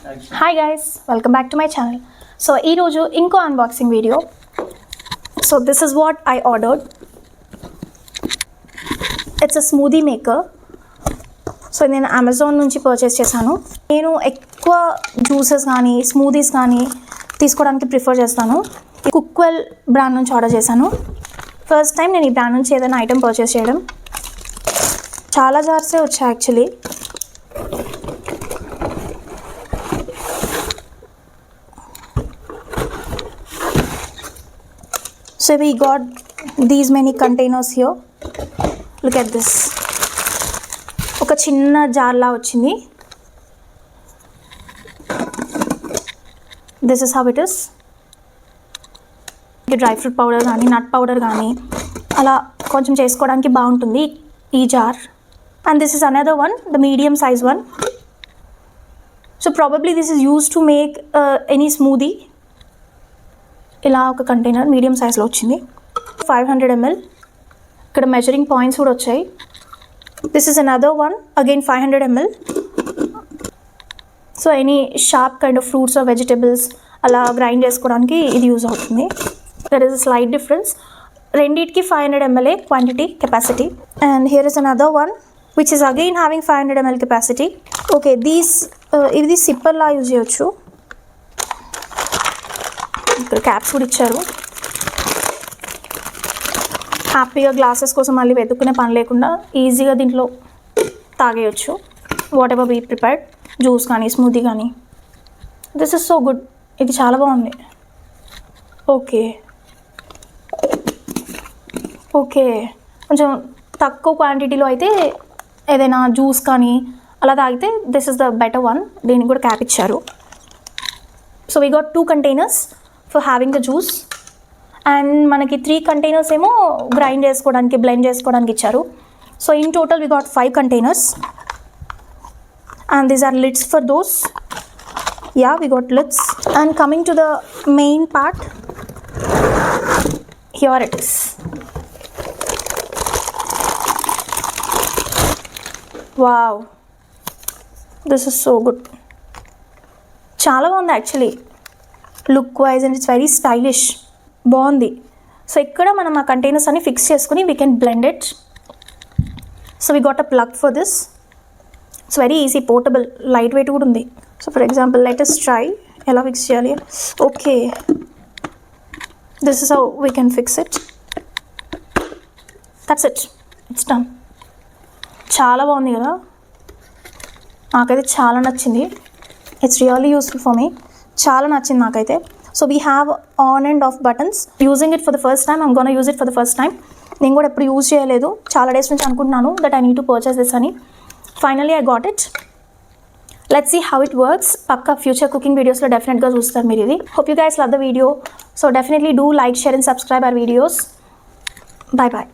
Hi guys, welcome back to my channel. So ee roju inko unboxing video. So this is what I ordered. It's a smoothie maker. So నేను Amazon నుంచి purchase చేశాను. నేను ఎక్కువ juices కానీ smoothies కానీ తీసుకోవడానికి prefer చేస్తాను. కుక్వెల్ brand నుంచి ఆర్డర్ చేశాను. ఫస్ట్ టైం నేను ఈ బ్రాండ్ నుంచి ఏదైనా ఐటెం పర్చేస్ చేయడం. చాలా జార్సే వచ్చాయి actually. So we got these many containers here. Look at this. ఒక చిన్న జార్లా వచ్చింది. This is how it is. Dry fruit powder కానీ నట్ పౌడర్ కానీ అలా కొంచెం చేసుకోవడానికి బాగుంటుంది ఈ jar. And this is another one, the medium size one. So probably this is used to make any smoothie. ఇలా ఒక కంటైనర్ మీడియం సైజ్లో వచ్చింది. 500 ml. ఇక్కడ మెజరింగ్ పాయింట్స్ కూడా వచ్చాయి. This is another one, again 500 ml. So any sharp kind of fruits or vegetables అలా grind చేసుకోవడానికి ఇది యూజ్ అవుతుంది. There is a slight difference. రెండింటికి 500 ml quantity capacity. And here is another one which is again having 500 ml capacity. Okay, ఇది సిప్పర్లా use చేయొచ్చు. ఇక్కడ caps కూడా ఇచ్చారు. హ్యాపీగా గ్లాసెస్ కోసం మళ్ళీ వెతుక్కునే పని లేకుండా ఈజీగా దీంట్లో తాగేయచ్చు. Whatever be prepared, juice కానీ స్మూదీ కానీ. This is so good. ఇది చాలా బాగుంది. ఓకే కొంచెం తక్కువ క్వాంటిటీలో అయితే ఏదైనా జ్యూస్ కానీ అలా తాగితే this is the better one. దీనికి కూడా క్యాప్ ఇచ్చారు. So we got 2 containers for having the juice. And మనకి 3 containers ఏమో గ్రైండ్ చేసుకోవడానికి బ్లెండ్ చేసుకోవడానికి ఇచ్చారు. So in total we got 5 containers. And these are lids for those. Yeah, we got lids. And coming to the main part, here it is. Wow, this is so good. చాలా బాగుంది actually look wise, and it's very stylish. బాగుంది. So ఇక్కడ మనం ఆ containers అన్ని fix చేసుకుని we can blend it. So we got a plug for this. It's very easy, portable, light weight కూడా ఉంది. So for example let us try ఎలా fix చేయాలి. Okay, this is how we can fix it. That's it, it's done. చాలా బాగుంది కదా, నాకైతే చాలా నచ్చింది. It's really useful for me. చాలా నచ్చింది నాకైతే. So we have on and of buttons. Using it for the first time. I'm gonna use it for the first time. నేను కూడా ఎప్పుడు యూజ్ చేయలేదు. చాలా డేస్ నుంచి అనుకుంటున్నాను that I need to purchase this అని. Finally I got it. Let's see how it works. పక్కా future cooking వీడియోస్లో డెఫినెట్గా చూస్తారు మీరు ఇది. Hope you guys love the video. So definitely do like, share and subscribe our videos. Bye bye.